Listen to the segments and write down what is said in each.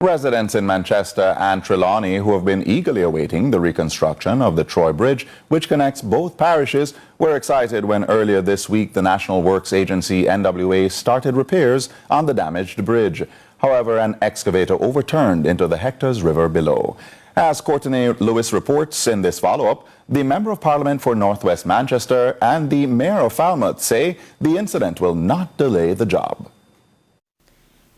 Residents in Manchester and Trelawney who have been eagerly awaiting the reconstruction of the Troy Bridge, which connects both parishes, were excited when earlier this week the National Works Agency NWA started repairs on the damaged bridge. However, an excavator overturned into the Hectors River below. As Courtney Lewis reports in this follow-up, the Member of Parliament for North West Manchester and the Mayor of Falmouth say the incident will not delay the job.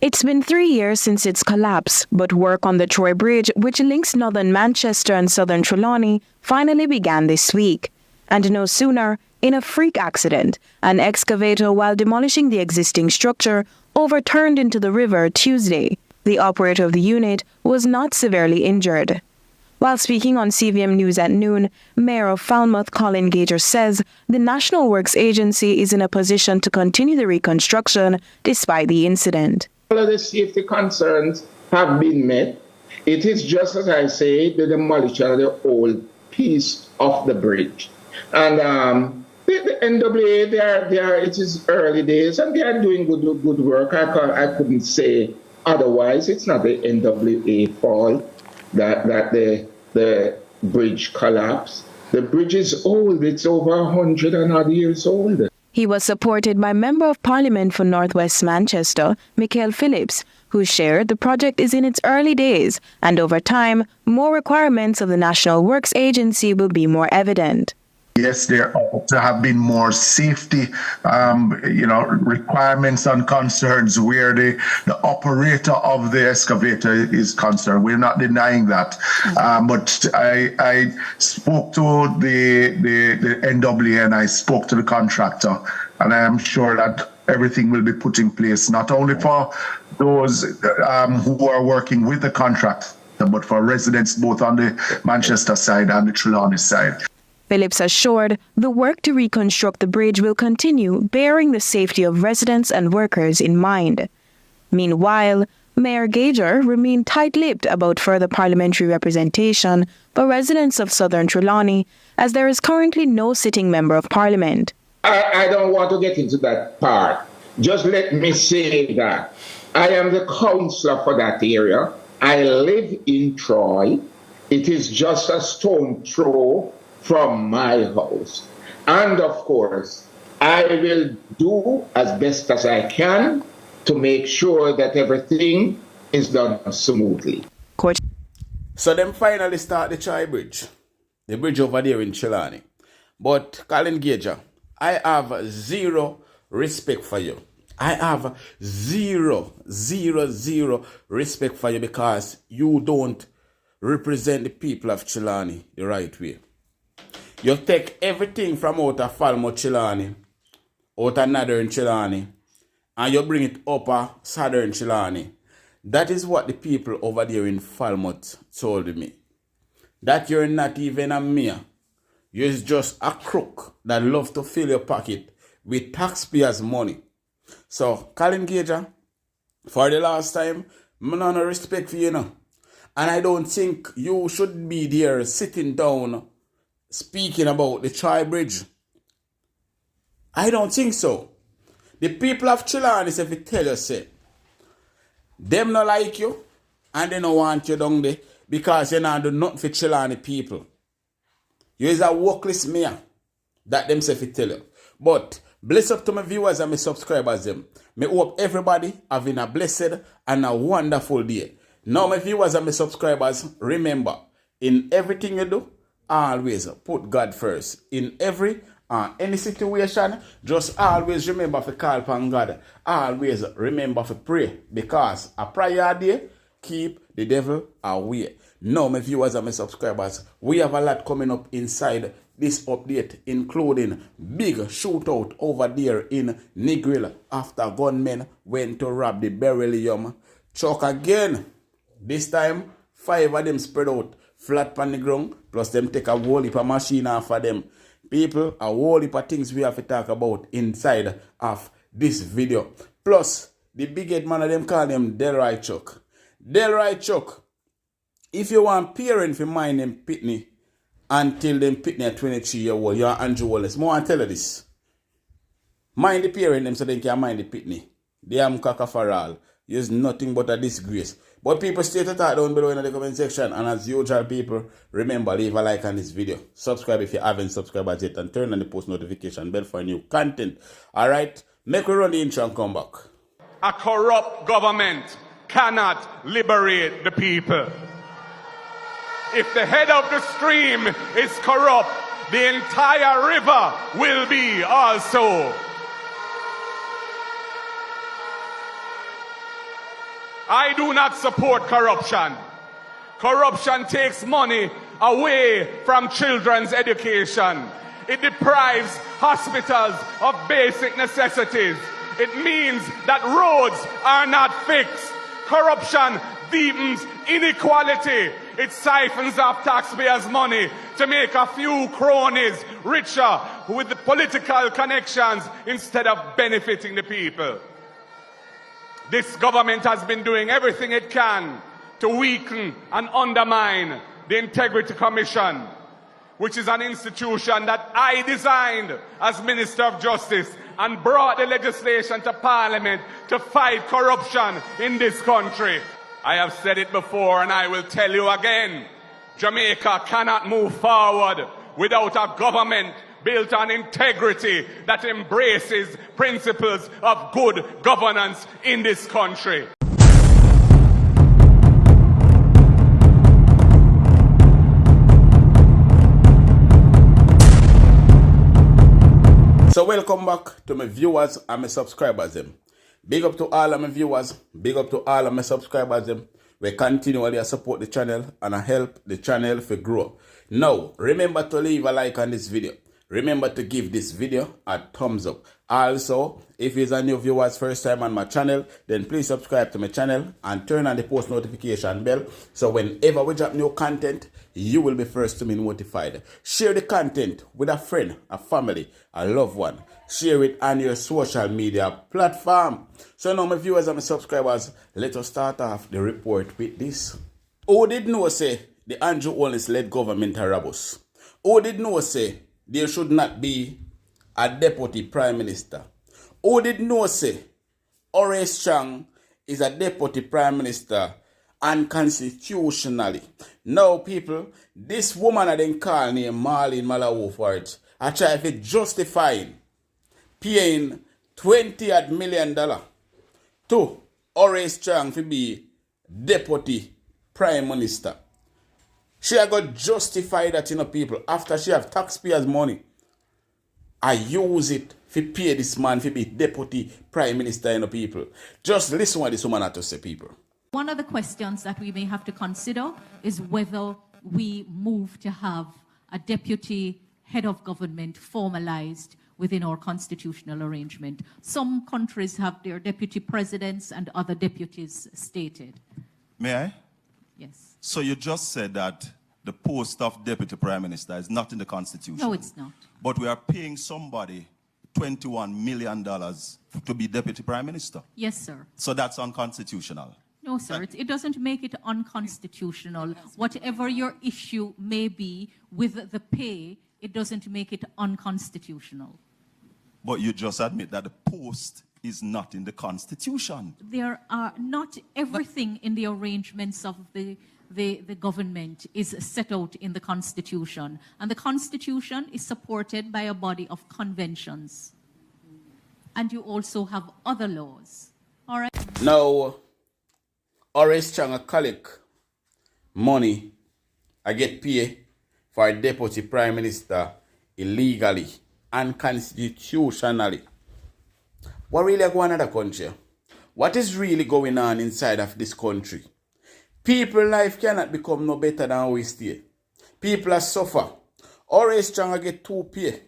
It's been 3 years since its collapse, but work on the Troy Bridge, which links northern Manchester and southern Trelawney, finally began this week. And no sooner, in a freak accident, an excavator, while demolishing the existing structure, overturned into the river Tuesday. The operator of the unit was not severely injured. While speaking on CVM News at noon, Mayor of Falmouth Colin Gager says the National Works Agency is in a position to continue the reconstruction despite the incident. All of the safety concerns have been met. It is just as I say, the demolition of the old piece of the bridge. And the NWA, it is early days and they are doing good work. I couldn't say otherwise. It's not the NWA fault that the bridge collapsed. The bridge is old. It's over 100 and odd years old. He was supported by Member of Parliament for North West Manchester, Michael Phillips, who shared the project is in its early days and over time, more requirements of the National Works Agency will be more evident. Yes, there ought to have been more safety, requirements and concerns where the operator of the excavator is concerned. We're not denying that. But I spoke to the NWA and I spoke to the contractor, and I am sure that everything will be put in place, not only for those who are working with the contractor, but for residents both on the Manchester side and the Trelawney side. Phillips assured the work to reconstruct the bridge will continue, bearing the safety of residents and workers in mind. Meanwhile, Mayor Gager remained tight-lipped about further parliamentary representation for residents of southern Trelawney, as there is currently no sitting Member of Parliament. I don't want to get into that part. Just let me say that I am the councillor for that area. I live in Troy. It is just a stone throw from my house. And of course, I will do as best as I can to make sure that everything is done smoothly. So them finally start the Troy Bridge, the bridge over there in Trelawney. But Colin Gager, I have zero respect for you. I have zero respect for you because you don't represent the people of Trelawney the right way. You take everything from out of Falmouth Trelawney, out of northern Trelawney, and you bring it up a southern Trelawney. That is what the people over there in Falmouth told me. That you're not even a mayor. You're just a crook that loves to fill your pocket with taxpayers' money. So, Colin Gager, for the last time, I have no respect for you now. And I don't think you should be there sitting down speaking about the Troy Bridge. I don't think so. The people of Trelawney, if you tell you, say, them not like you and they don't want you down there because you not do nothing for Trelawney people. You is a workless mayor. That them say, if you tell you. But bless up to my viewers and my subscribers them. Me hope everybody having a blessed and a wonderful day. Now my viewers and my subscribers, remember, in everything you do, always put God first. In any situation, just always remember to call upon God. Always remember to pray, because a prayer day keep the devil away. Now, my viewers and my subscribers, we have a lot coming up inside this update, including big shootout over there in Negril after gunmen went to rob the beryllium truck again. This time, 5 of them spread out flat on the ground, plus them take a whole heap of machine off of them. People, a whole heap of things we have to talk about inside of this video. Plus, the big head man of them call them Delroy Chuck. Delroy Chuck, if you want parents to mind them pitney until them pitney at 23-year-old, you're Andrew Holness. I want to tell you this. Mind the parent them so they can mind the pitney. They am caca for all. There's nothing but a disgrace. But people stay to talk down below in the comment section. And as usual, people, remember, leave a like on this video. Subscribe if you haven't subscribed as yet. And turn on the post notification bell for new content. Alright? Make we run the intro and come back. A corrupt government cannot liberate the people. If the head of the stream is corrupt, the entire river will be also. I do not support corruption. Corruption takes money away from children's education. It deprives hospitals of basic necessities. It means that roads are not fixed. Corruption deepens inequality. It siphons off taxpayers' money to make a few cronies richer with the political connections instead of benefiting the people. This government has been doing everything it can to weaken and undermine the Integrity Commission, which is an institution that I designed as Minister of Justice and brought the legislation to Parliament to fight corruption in this country. I have said it before and I will tell you again. Jamaica cannot move forward without a government built on integrity that embraces principles of good governance in this country. So welcome back to my viewers and my subscribers them. Big up to all of my viewers, big up to all of my subscribers them. We continually support the channel and help the channel to grow. Now, remember to leave a like on this video. Remember to give this video a thumbs up. Also, if it's a new viewer's first time on my channel, then please subscribe to my channel and turn on the post notification bell. So whenever we drop new content, you will be first to be notified. Share the content with a friend, a family, a loved one. Share it on your social media platform. So now my viewers and my subscribers, let us start off the report with this. Who did know say the Andrew Holness led government are robust? Who did know say there should not be a deputy prime minister? Who did know say Horace Chang is a deputy prime minister unconstitutionally? Now people, this woman I didn't call named Marlene Malawo for it. I try to justify paying $20 million to Horace Chang to be deputy prime minister. She had got justify that, people, after she have taxpayers' money, I use it to pay this man to be deputy prime minister, people. Just listen what this woman had to say, people. One of the questions that we may have to consider is whether we move to have a deputy head of government formalized within our constitutional arrangement. Some countries have their deputy presidents and other deputies stated. May I? Yes. So you just said that the post of deputy prime minister is not in the constitution. No, it's not. But we are paying somebody $21 million to be deputy prime minister. Yes, sir. So that's unconstitutional. No, sir. It doesn't make it unconstitutional. Whatever your issue may be with the pay, it doesn't make it unconstitutional. But you just admit that the post is not in the constitution. There are not everything in the arrangements of the government is set out in the Constitution. And the Constitution is supported by a body of conventions. And you also have other laws. All right? Now, Horace Chang collect money I get paid for a deputy prime minister illegally, unconstitutionally. What really going on in the country? What is really going on inside of this country? People's life cannot become no better than we stay. People are suffer. Horace Chang get 2 pay.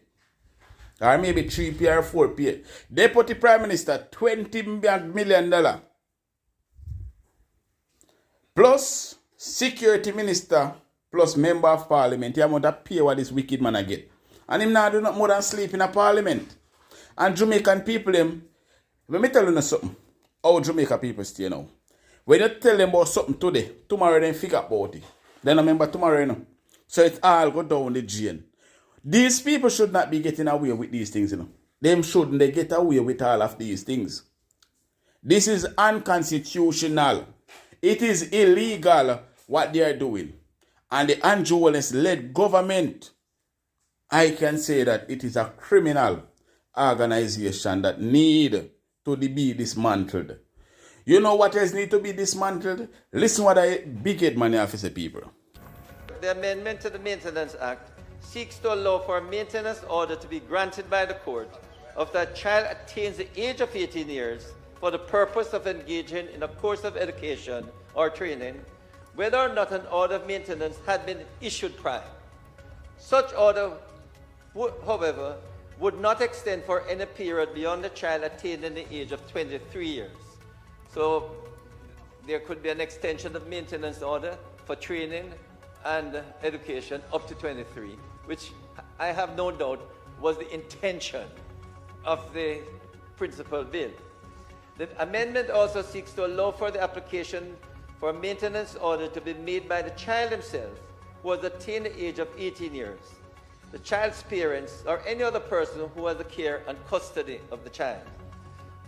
Or maybe 3 pay or 4 pay. Deputy Prime Minister, $20 million. Plus, Security Minister, plus Member of Parliament. You want to pay what this wicked man get. And him now do not more than sleep in a Parliament. And Jamaican people, let me tell you something. How Jamaica people stay now. When you tell them about something today, tomorrow they figure about it. Then remember tomorrow, So it all go down the drain. These people should not be getting away with these things, Them shouldn't they get away with all of these things. This is unconstitutional. It is illegal what they are doing. And the Holness-led government, I can say that it is a criminal organization that need to be dismantled. You know what else need to be dismantled? Listen what I big head money officer people. The amendment to the Maintenance Act seeks to allow for a maintenance order to be granted by the court if that child attains the age of 18 years for the purpose of engaging in a course of education or training, whether or not an order of maintenance had been issued prior. Such order, however, would not extend for any period beyond the child attaining the age of 23 years. So there could be an extension of maintenance order for training and education up to 23, which I have no doubt was the intention of the principal bill. The amendment also seeks to allow for the application for a maintenance order to be made by the child himself who has attained the age of 18 years, the child's parents, or any other person who has the care and custody of the child.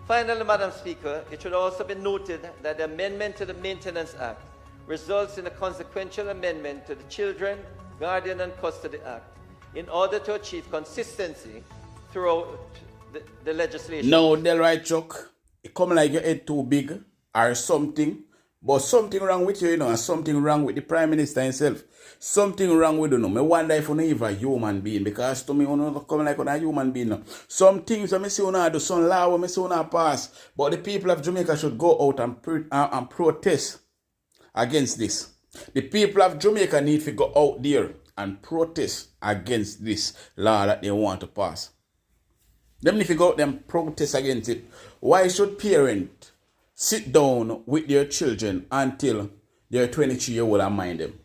Finally, Madam Speaker, it should also be noted that the amendment to the Maintenance Act results in a consequential amendment to the Children, Guardian and Custody Act in order to achieve consistency throughout the legislation. No, they're right, Chuck. It come like your head too big or something. But something wrong with you, you know, and something wrong with the Prime Minister himself. Something wrong with you, know. I wonder if you even a human being, because to me, you know, come like a human being. No. Some things I see you do, some law I see you pass. But the people of Jamaica should go out and protest against this. The people of Jamaica need to go out there and protest against this law that they want to pass. Them need to go out and protest against it. Why should parents sit down with their children until they're 23-year-old and mind them?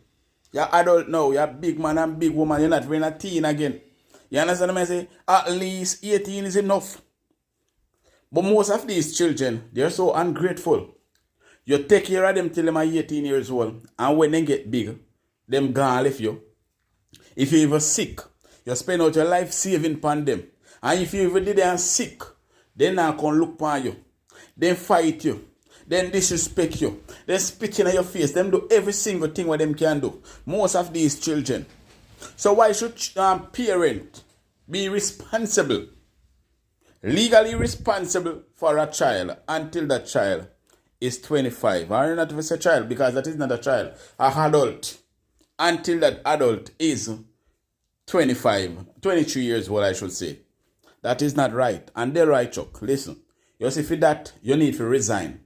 You're adult now, you're a big man and big woman, you're not even a teen again. You understand what I say? At least 18 is enough. But most of these children, they're so ungrateful. You take care of them till them are 18 years old, and when they get big, them gone left you. If you're even sick, you spend out your life saving upon them. And if you even did them sick, they not gonna look upon you. They fight you. Then disrespect you. They spit in your face. Them do every single thing what them can do. Most of these children. So why should parent be responsible, legally responsible for a child until that child is 25? Or not if it's a child, because that is not a child. An adult. Until that adult is 23 years old, I should say. That is not right. And they're right, Chuck. Listen. You see, for that, you need to resign.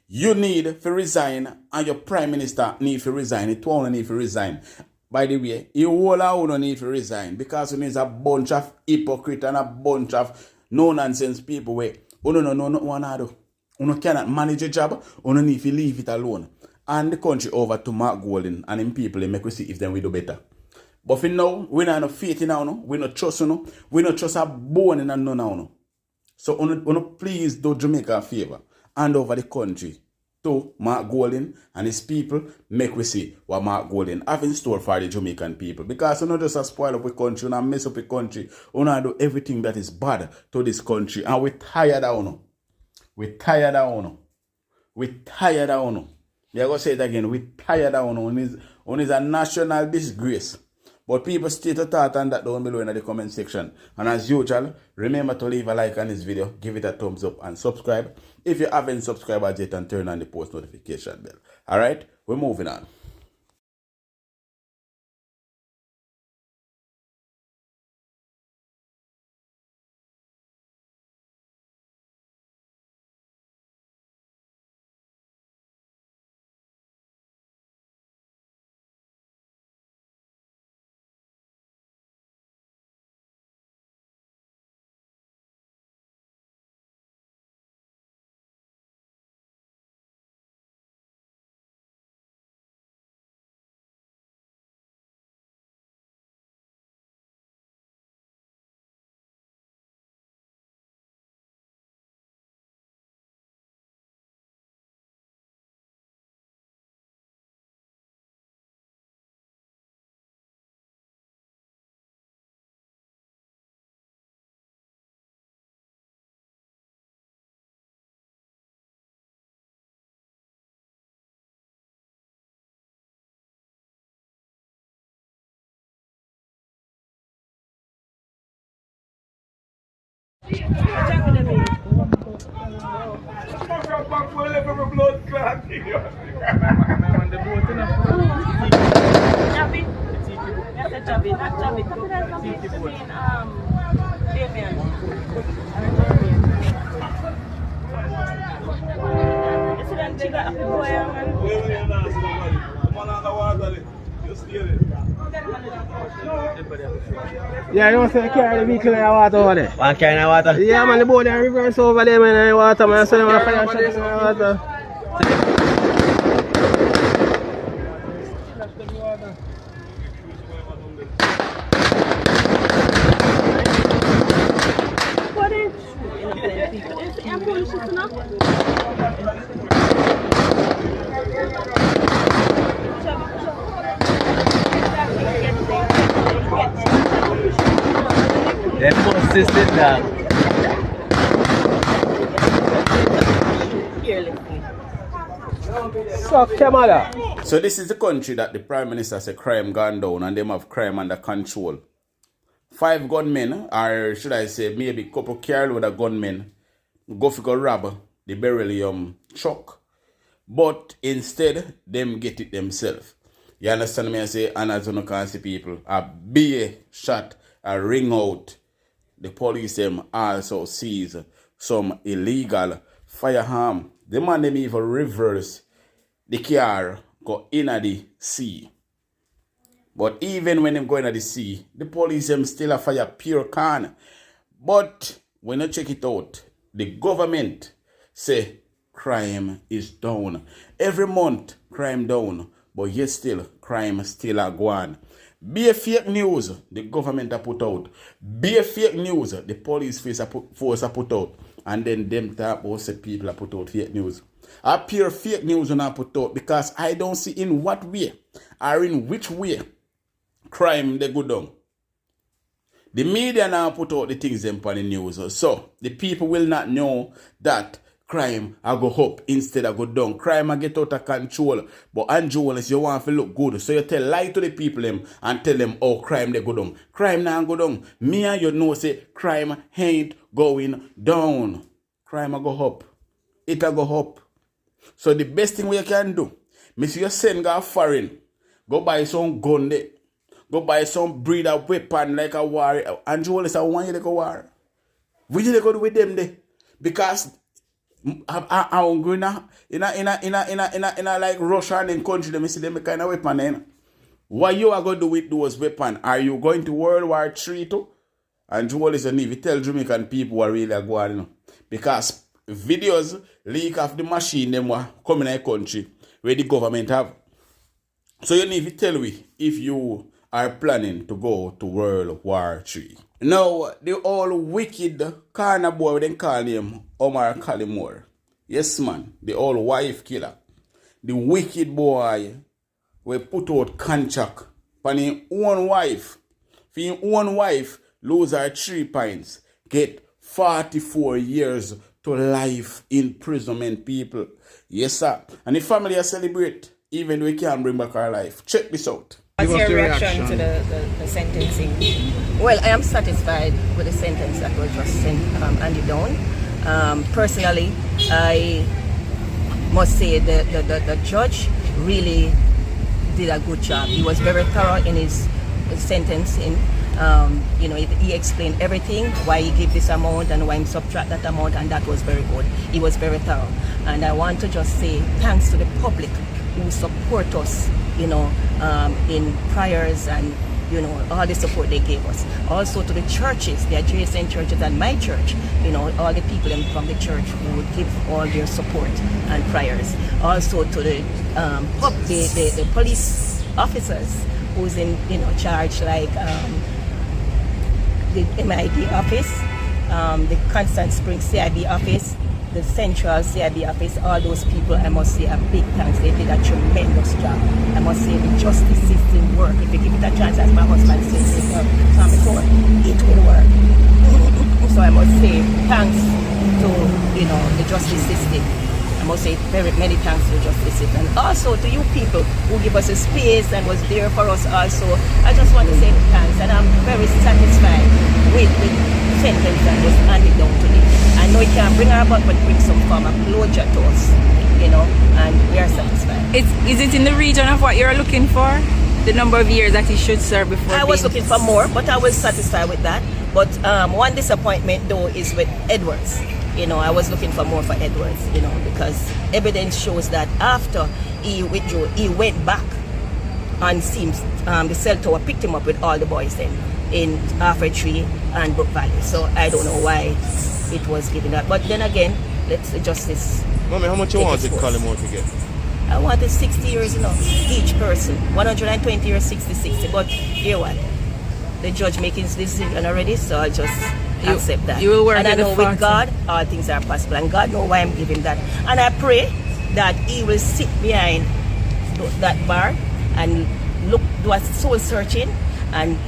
You need to resign, and your Prime Minister need to resign. It only need to resign. By the way, you all don't need to resign, because you need a bunch of hypocrite and a bunch of no-nonsense people where you don't know what to do. You cannot manage a job, you need to leave it alone. And the country over to Mark Golding and him people, make we see if them we do better. But for now, we don't have faith in now, we don't trust you, we don't trust a bone in none now. So, please do Jamaica a favor. Hand over the country to Mark Golding and his people. Make we see what Mark Golding have in store for the Jamaican people. Because you not just a spoil up the country, you not mess up the country. You not do everything that is bad to this country. And we're tired of you. We're tired of you. We're tired of you. They're going to say it again. We're tired of you. One is a national disgrace. But people stay to thought on that down below in the comment section. And as usual, remember to leave a like on this video, give it a thumbs up and subscribe if you haven't subscribed yet, and turn on the post notification bell. Alright, we're moving on. Yeah, you know, say carry the vehicle in the water over there. One carry in the water? Yeah, man, the boat and reverse over there, man, in the water, man. So you want to fire shot in the water. They're consistent now. So this is the country that the Prime Minister said crime gone down and them have crime under control. 5 gunmen, or should I say maybe a couple carload of gunmen, go for go rob the beryllium truck. But instead, them get it themselves. You understand me? I say, and as you can see people, a beer shot, a ring out. The police them also seize some illegal firearm. The man them even reverse the car, go into the sea. But even when them go into the sea, the police them still a fire pure can. But when you check it out, the government say crime is down. Every month, crime down. But yet still, crime still a go on. Be a fake news, the government a put out. Be a fake news, the police force a put out. And then them type of said people a put out fake news. A pure fake news when I put out because I don't see in what way or in which way crime they go down. The media now put out the things them on the news. So the people will not know that crime I go up instead I go down. Crime I get out of control. But unless you want to look good. So you tell lie to the people them and tell them, oh, crime they go down. Crime now go down. Me and you know say crime ain't going down. Crime I go up. It a go up. So the best thing we can do, Miss you send go foreign, go buy some gun there. Go buy some breed of weapon like a war. And you always want you to go war. We need to go with them there. Because I'm going in a like Russia and country, let me see them kind of weapon then. What you are going to do with those weapons? Are you going to World War III too? And you always need to tell Jamaican people what really are going on. Because videos leak of the machine them were coming in a country where the government have. So you need to tell me if you are planning to go to World War III. Now, the old wicked corner boy, they call him Omar Kalimore. Yes, man, the old wife killer. The wicked boy will put out contract for his own wife. For his own wife, lose her 3 pints, get 44 years to life imprisonment, people. Yes, sir. And the family are celebrate, even though we can't bring back our life. Check this out. What's your reaction to the sentencing? Well, I am satisfied with the sentence that was just handed down. Personally, I must say the judge really did a good job. He was very thorough in his sentencing. He explained everything, why he gave this amount and why he subtract that amount, and that was very good. He was very thorough. And I want to just say thanks to the public who support us, in prayers and, all the support they gave us. Also to the churches, the adjacent churches and my church, all the people from the church who would give all their support and prayers. Also to the police officers who's in, charge, like the MID office, the Constant Spring CIB office, the Central CIB office, all those people, I must say a big thanks. They did a tremendous job. I must say the justice system work. If you give it a chance, as my husband said before, it will work. So I must say thanks to the justice system. I must say very many thanks to the justice system. And also to you people who give us a space and was there for us also. I just want to say thanks, and I'm very satisfied with sentence and just hand it down to them. I know it can bring her back, but bring some form of closure to us, and we are satisfied. Is it in the region of what you're looking for? The number of years that he should serve before? I was looking for more, but I was satisfied with that. But one disappointment though is with Edwards. I was looking for more for Edwards, because evidence shows that after he withdrew, he went back and seems the cell tower picked him up with all the boys then in Halfway Tree and Brook Valley. So I don't know why it was given that. But then again, let's adjust this. Mommy, how much you wanted Collymore to get? I wanted 60 years, each person. 120 years, 60. But hear what? The judge making his decision already, so I'll just accept that. You will work and I know with 40. God, all things are possible. And God knows why I'm giving that. And I pray that he will sit behind that bar and do a soul searching and,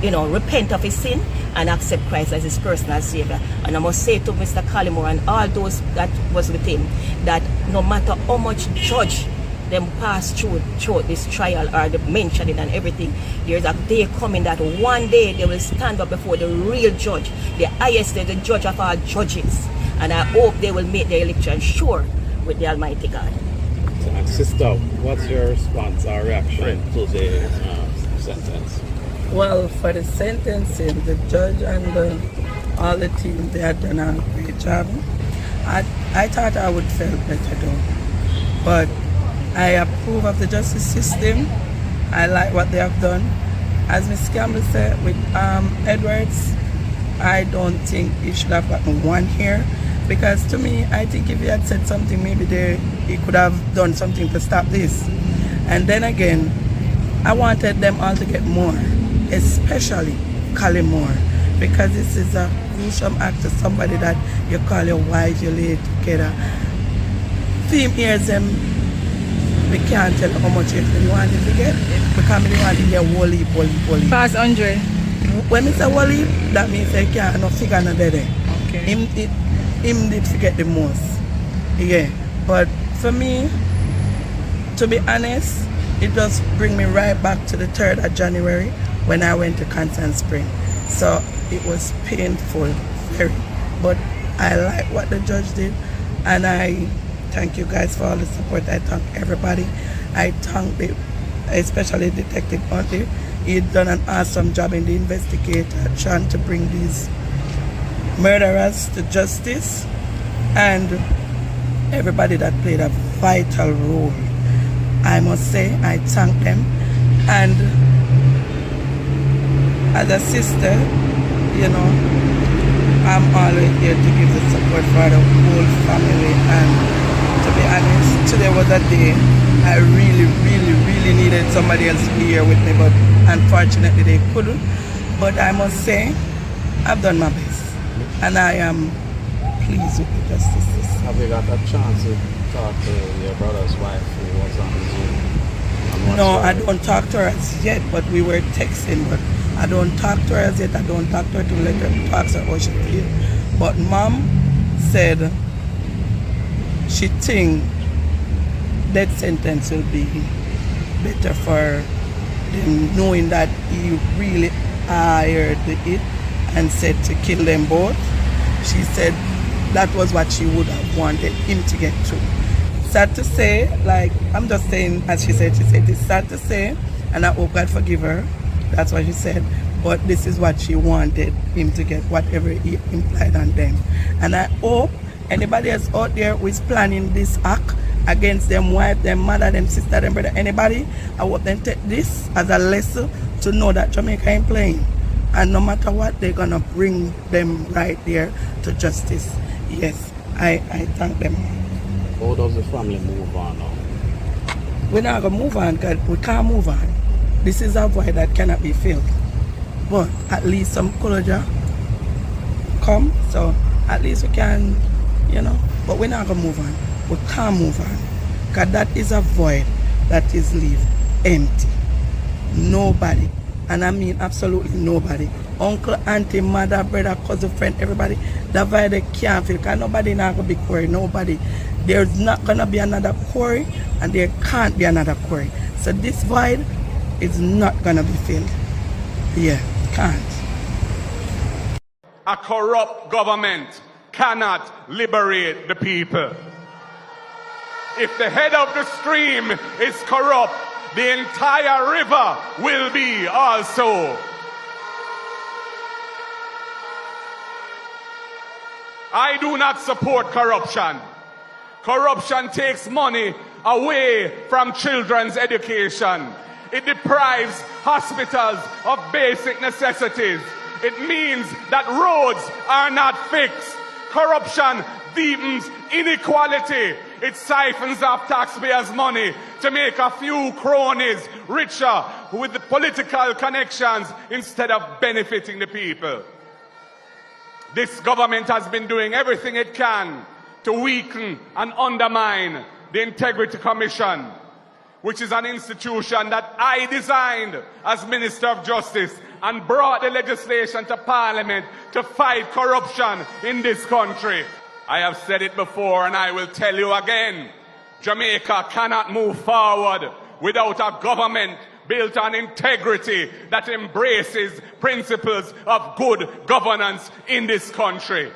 repent of his sin and accept Christ as his personal savior. And I must say to Mr. Collymore and all those that was with him that no matter how much judge them pass through this trial or the mentioning and everything, there's a day coming that one day they will stand up before the real judge, the highest, the judge of all judges. And I hope they will make their election sure with the Almighty God. Sister, what's your response or reaction to the sentence? Well, for the sentencing, the judge and all the team, they had done a great job. I thought I would feel better though, but I approve of the justice system. I like what they have done. As Ms. Campbell said with Edwards, I don't think he should have gotten 1 year, because to me, I think if he had said something, maybe he could have done something to stop this. And then again, I wanted them all to get more, especially Collymore, because this is a gruesome act to somebody that you call your wife, you lay together. Team hears them, we can't tell how much you want to get, because we want to get whole heap. Pass 100. When we say whole heap, that means they can't no figure no there. Okay. Him did forget the most. Yeah. But for me, to be honest, it just bring me right back to the 3rd of January when I went to Constant Spring. So it was painful, very. But I like what the judge did, and I thank you guys for all the support. I thank everybody. I thank especially Detective Huntley. He done an awesome job in the investigator trying to bring these murderers to justice, and everybody that played a vital role. I must say I thank them, and as a sister, I'm always here to give the support for the whole family. And to be honest, today was a day I really needed somebody else to be here with me, but unfortunately they couldn't. But I must say, I've done my best, and I am pleased with the justice system. Have you got a chance to talk to your brother's wife who was on Zoom? No, I don't talk to her as yet, but we were texting, but I don't talk to her as yet. I don't talk to her to let her talk to her how she feel. But Mom said she think that sentence will be better for them, knowing that he really hired it and said to kill them both. She said that was what she would have wanted him to get through. Sad to say, I'm just saying, as she said it's sad to say, and I hope God forgive her. That's what she said. But this is what she wanted him to get, whatever he implied on them. And I hope anybody else out there who is planning this act against them wife, them mother, them sister, them brother, anybody, I hope them take this as a lesson to know that Jamaica ain't playing. And no matter what, they're gonna bring them right there to justice. Yes, I thank them. How does the family move on now? We're not gonna move on, because we can't move on. This is a void that cannot be filled. But at least some closure come, so at least we can, but we're not gonna move on. We can't move on, because that is a void that is left empty. Nobody, and I mean absolutely nobody, uncle, auntie, mother, brother, cousin, friend, everybody, that void they can't fill, because nobody not gonna be quarry, nobody. There's not gonna be another quarry, and there can't be another quarry. So this void is not gonna be filled. Yeah, can't. A corrupt government cannot liberate the people. If the head of the stream is corrupt, the entire river will be also. I do not support corruption. Corruption takes money away from children's education. It deprives hospitals of basic necessities. It means that roads are not fixed. Corruption deepens inequality. It siphons off taxpayers' money to make a few cronies richer with the political connections instead of benefiting the people. This government has been doing everything it can to weaken and undermine the Integrity Commission, which is an institution that I designed as Minister of Justice and brought the legislation to Parliament to fight corruption in this country. I have said it before and I will tell you again. Jamaica cannot move forward without a government built on integrity that embraces principles of good governance in this country.